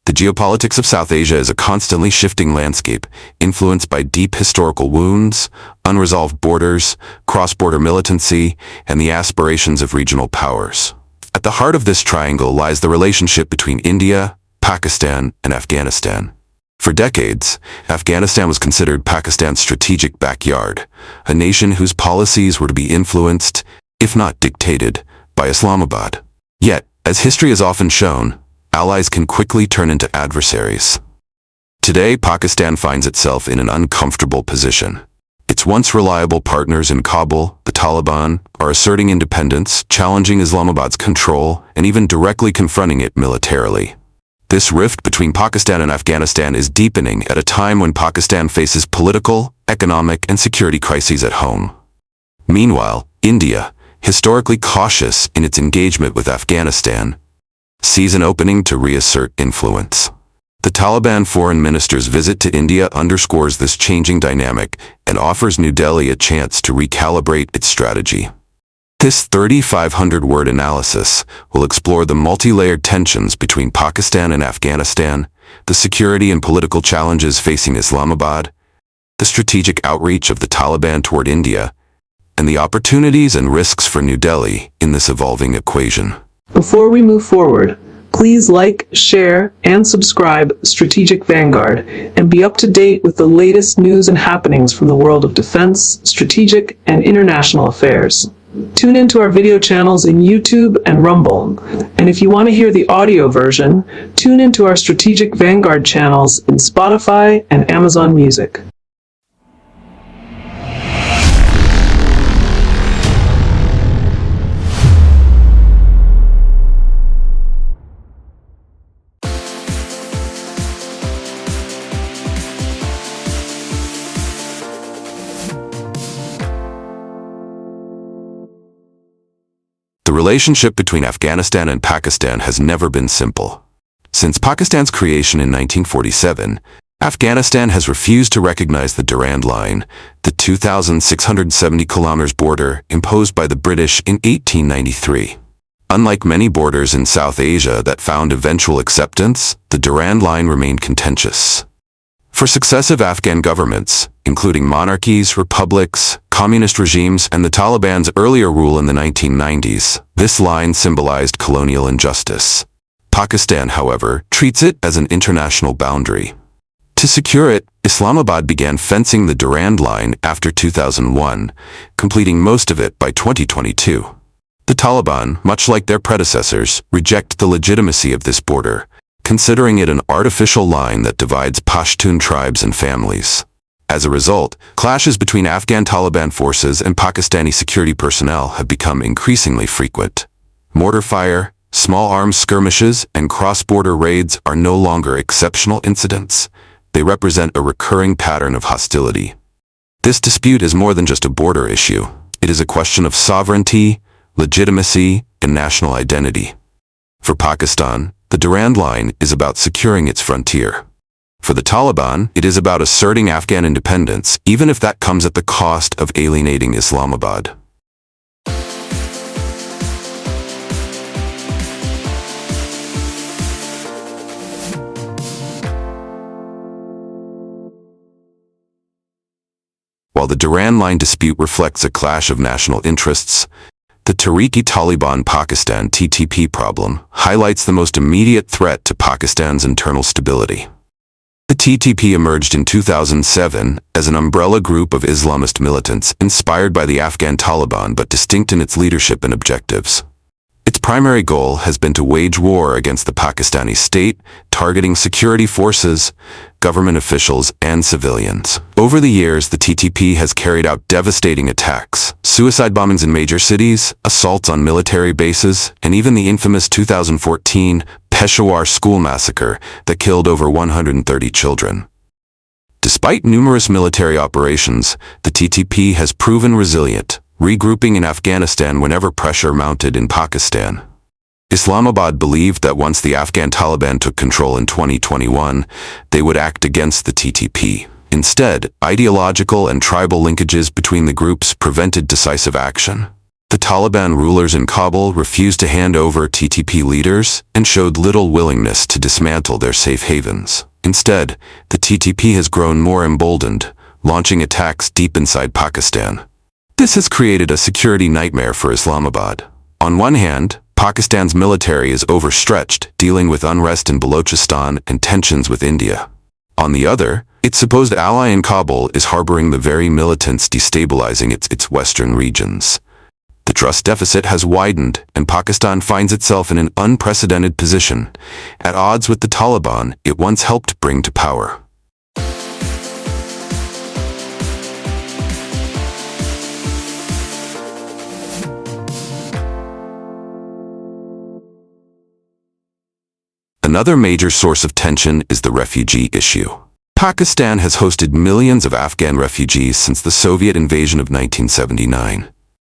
The geopolitics of South Asia is a constantly shifting landscape, influenced by deep historical wounds, unresolved borders, cross-border militancy, and the aspirations of regional powers. At the heart of this triangle lies the relationship between India, Pakistan, and Afghanistan. For decades, Afghanistan was considered Pakistan's strategic backyard, a nation whose policies were to be influenced, if not dictated, by Islamabad. Yet, as history has often shown, allies can quickly turn into adversaries. Today, Pakistan finds itself in an uncomfortable position. Its once reliable partners in Kabul, the Taliban, are asserting independence, challenging Islamabad's control, and even directly confronting it militarily. This rift between Pakistan and Afghanistan is deepening at a time when Pakistan faces political, economic, and security crises at home. Meanwhile, India, historically cautious in its engagement with Afghanistan, sees an opening to reassert influence. The Taliban foreign minister's visit to India underscores this changing dynamic and offers New Delhi a chance to recalibrate its strategy. This 3,500-word analysis will explore the multi-layered tensions between Pakistan and Afghanistan, the security and political challenges facing Islamabad, the strategic outreach of the Taliban toward India, and the opportunities and risks for New Delhi in this evolving equation. Before we move forward, please like, share, and subscribe Strategic Vanguard and be up to date with the latest news and happenings from the world of defense, strategic, and international affairs. Tune into our video channels in YouTube and Rumble. And if you want to hear the audio version, tune into our Strategic Vanguard channels in Spotify and Amazon Music. The relationship between Afghanistan and Pakistan has never been simple. Since Pakistan's creation in 1947, Afghanistan has refused to recognize the Durand Line, the 2,670 kilometers border imposed by the British in 1893. Unlike many borders in South Asia that found eventual acceptance, the Durand Line remained contentious. For successive Afghan governments, including monarchies, republics, communist regimes, and the Taliban's earlier rule in the 1990s, this line symbolized colonial injustice. Pakistan, however, treats it as an international boundary. To secure it, Islamabad began fencing the Durand Line after 2001, completing most of it by 2022. The Taliban, much like their predecessors, reject the legitimacy of this border, considering it an artificial line that divides Pashtun tribes and families. As a result, clashes between Afghan Taliban forces and Pakistani security personnel have become increasingly frequent. Mortar fire, small arms skirmishes, and cross-border raids are no longer exceptional incidents. They represent a recurring pattern of hostility. This dispute is more than just a border issue. It is a question of sovereignty, legitimacy, and national identity. For Pakistan, the Durand Line is about securing its frontier. For the Taliban, it is about asserting Afghan independence, even if that comes at the cost of alienating Islamabad. While the Durand Line dispute reflects a clash of national interests, the Tehreek-e-Taliban Pakistan (TTP) problem highlights the most immediate threat to Pakistan's internal stability. The TTP emerged in 2007 as an umbrella group of Islamist militants inspired by the Afghan Taliban but distinct in its leadership and objectives. Its primary goal has been to wage war against the Pakistani state, targeting security forces, government officials, and civilians. Over the years, the TTP has carried out devastating attacks, suicide bombings in major cities, assaults on military bases, and even the infamous 2014 Peshawar school massacre that killed over 130 children. Despite numerous military operations, the TTP has proven resilient, regrouping in Afghanistan whenever pressure mounted in Pakistan. Islamabad believed that once the Afghan Taliban took control in 2021, they would act against the TTP. Instead, ideological and tribal linkages between the groups prevented decisive action. The Taliban rulers in Kabul refused to hand over TTP leaders and showed little willingness to dismantle their safe havens. Instead, the TTP has grown more emboldened, launching attacks deep inside Pakistan. This has created a security nightmare for Islamabad. On one hand, Pakistan's military is overstretched, dealing with unrest in Balochistan and tensions with India. On the other, its supposed ally in Kabul is harboring the very militants destabilizing its western regions. The trust deficit has widened, and Pakistan finds itself in an unprecedented position, at odds with the Taliban it once helped bring to power. Another major source of tension is the refugee issue. Pakistan has hosted millions of Afghan refugees since the Soviet invasion of 1979.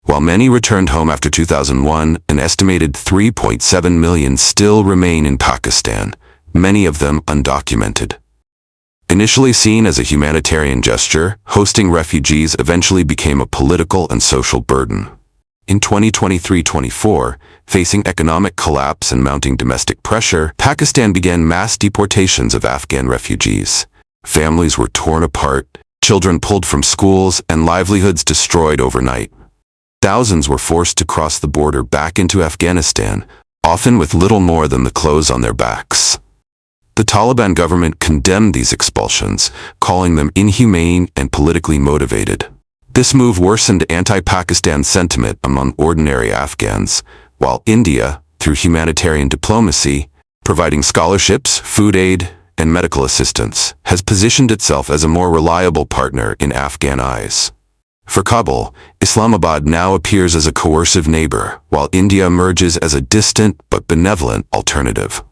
While many returned home after 2001, an estimated 3.7 million still remain in Pakistan, many of them undocumented. Initially seen as a humanitarian gesture, hosting refugees eventually became a political and social burden. In 2023-24, facing economic collapse and mounting domestic pressure, Pakistan began mass deportations of Afghan refugees. Families were torn apart, children pulled from schools, and livelihoods destroyed overnight. Thousands were forced to cross the border back into Afghanistan, often with little more than the clothes on their backs. The Taliban government condemned these expulsions, calling them inhumane and politically motivated. This move worsened anti-Pakistan sentiment among ordinary Afghans, while India, through humanitarian diplomacy, providing scholarships, food aid, and medical assistance, has positioned itself as a more reliable partner in Afghan eyes. For Kabul, Islamabad now appears as a coercive neighbor, while India emerges as a distant but benevolent alternative.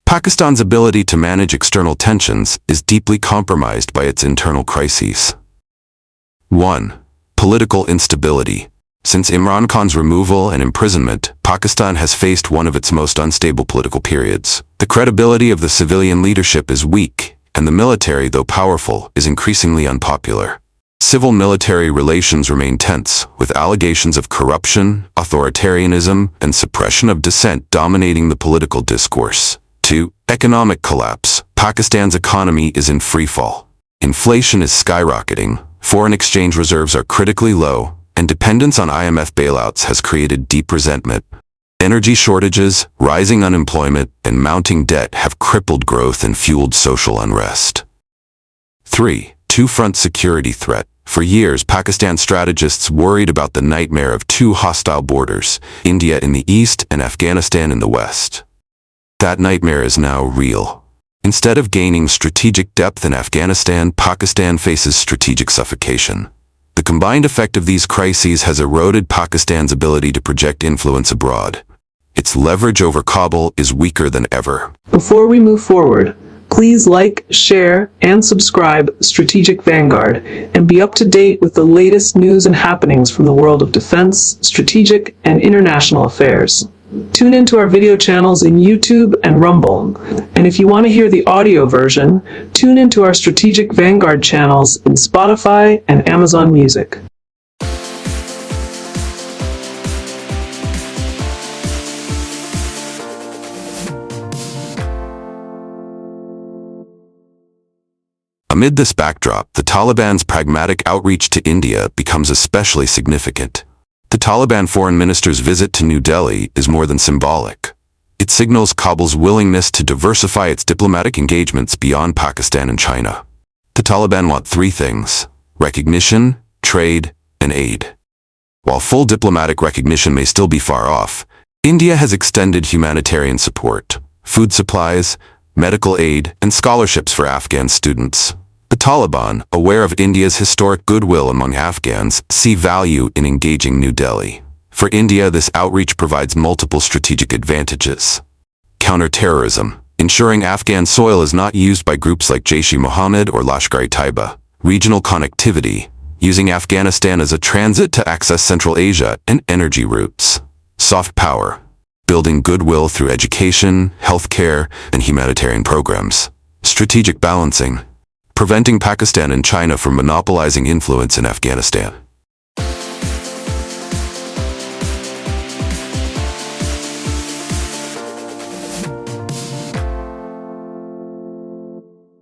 Pakistan's ability to manage external tensions is deeply compromised by its internal crises. 1. Political instability. Since Imran Khan's removal and imprisonment, Pakistan has faced one of its most unstable political periods. The credibility of the civilian leadership is weak, and the military, though powerful, is increasingly unpopular. Civil-military relations remain tense, with allegations of corruption, authoritarianism, and suppression of dissent dominating the political discourse. 2. Economic collapse. Pakistan's economy is in freefall. Inflation is skyrocketing, foreign exchange reserves are critically low, and dependence on IMF bailouts has created deep resentment. Energy shortages, rising unemployment, and mounting debt have crippled growth and fueled social unrest. 3. Two-front security threat. For years, Pakistan strategists worried about the nightmare of two hostile borders, India in the east and Afghanistan in the west. That nightmare is now real. Instead of gaining strategic depth in Afghanistan, Pakistan faces strategic suffocation. The combined effect of these crises has eroded Pakistan's ability to project influence abroad. Its leverage over Kabul is weaker than ever. Before we move forward, please like, share, and subscribe Strategic Vanguard and be up to date with the latest news and happenings from the world of defense, strategic, and international affairs. Tune into our video channels in YouTube and Rumble. And if you want to hear the audio version, tune into our Strategic Vanguard channels in Spotify and Amazon Music. Amid this backdrop, the Taliban's pragmatic outreach to India becomes especially significant. The Taliban foreign minister's visit to New Delhi is more than symbolic. It signals Kabul's willingness to diversify its diplomatic engagements beyond Pakistan and China. The Taliban want three things: recognition, trade, and aid. While full diplomatic recognition may still be far off, India has extended humanitarian support, food supplies, medical aid, and scholarships for Afghan students. The Taliban, aware of India's historic goodwill among Afghans, see value in engaging New Delhi. For India, this outreach provides multiple strategic advantages. Counterterrorism, ensuring Afghan soil is not used by groups like Jaish-e-Mohammed or Lashkar-e-Taiba. Regional connectivity, using Afghanistan as a transit to access Central Asia and energy routes. Soft power. building goodwill through education, healthcare, and humanitarian programs. Strategic balancing, preventing Pakistan and China from monopolizing influence in Afghanistan.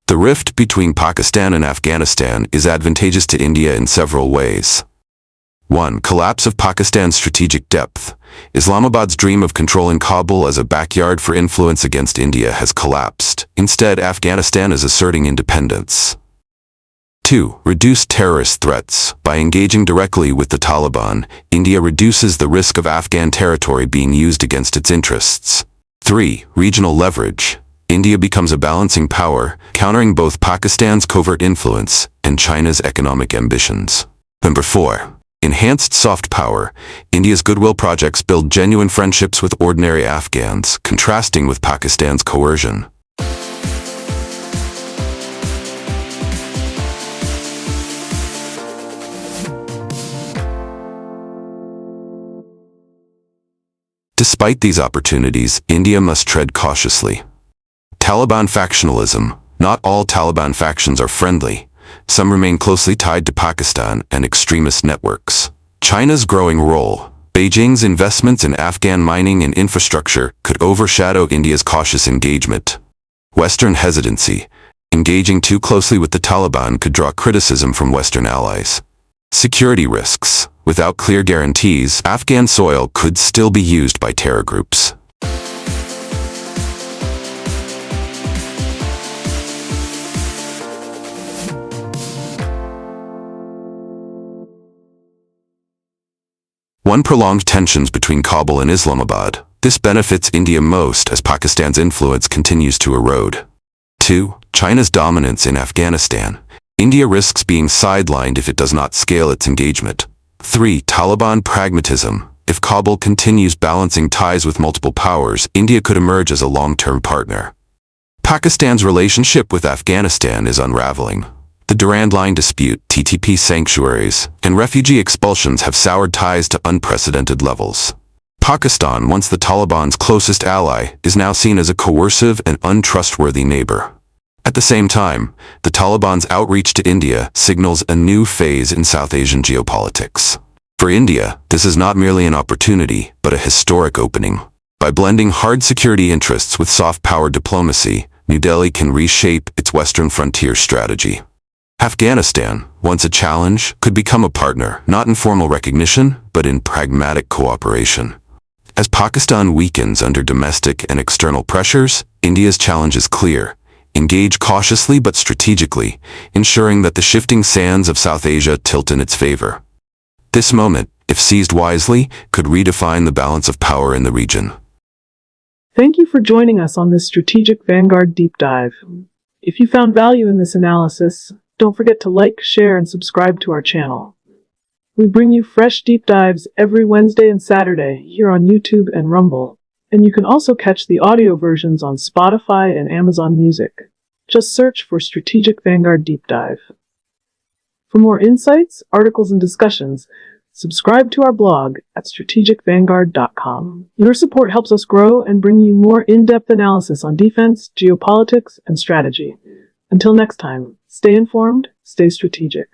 The rift between Pakistan and Afghanistan is advantageous to India in several ways. 1. Collapse of Pakistan's strategic depth. Islamabad's dream of controlling Kabul as a backyard for influence against India has collapsed. Instead, Afghanistan is asserting independence. 2. Reduced terrorist threats. By engaging directly with the Taliban, India reduces the risk of Afghan territory being used against its interests. 3. Regional leverage. India becomes a balancing power, countering both Pakistan's covert influence and China's economic ambitions. Number 4. Enhanced soft power. India's goodwill projects build genuine friendships with ordinary Afghans, contrasting with Pakistan's coercion. Despite these opportunities, India must tread cautiously. Taliban factionalism. Not all Taliban factions are friendly. Some remain closely tied to Pakistan and extremist networks. China's growing role. Beijing's investments in Afghan mining and infrastructure could overshadow India's cautious engagement. Western hesitancy. Engaging too closely with the Taliban could draw criticism from Western allies. Security risks. Without clear guarantees, Afghan soil could still be used by terror groups. One, prolonged tensions between Kabul and Islamabad. This benefits India most as Pakistan's influence continues to erode. 2. China's dominance in Afghanistan. India risks being sidelined if it does not scale its engagement. 3. Taliban pragmatism. If Kabul continues balancing ties with multiple powers, India could emerge as a long-term partner. Pakistan's relationship with Afghanistan is unraveling. The Durand Line dispute, TTP sanctuaries, and refugee expulsions have soured ties to unprecedented levels. Pakistan, once the Taliban's closest ally, is now seen as a coercive and untrustworthy neighbor. At the same time, the Taliban's outreach to India signals a new phase in South Asian geopolitics. For India, this is not merely an opportunity, but a historic opening. By blending hard security interests with soft power diplomacy, New Delhi can reshape its Western frontier strategy. Afghanistan, once a challenge, could become a partner, not in formal recognition, but in pragmatic cooperation. As Pakistan weakens under domestic and external pressures, India's challenge is clear. Engage cautiously but strategically, ensuring that the shifting sands of South Asia tilt in its favor. This moment, if seized wisely, could redefine the balance of power in the region. Thank you for joining us on this Strategic Vanguard deep dive. If you found value in this analysis, don't forget to like, share, and subscribe to our channel. We bring you fresh deep dives every Wednesday and Saturday here on YouTube and Rumble, and you can also catch the audio versions on Spotify and Amazon Music. Just search for Strategic Vanguard Deep Dive. For more insights, articles, and discussions, subscribe to our blog at strategicvanguard.com. Your support helps us grow and bring you more in-depth analysis on defense, geopolitics, and strategy. Until next time, stay informed, stay strategic.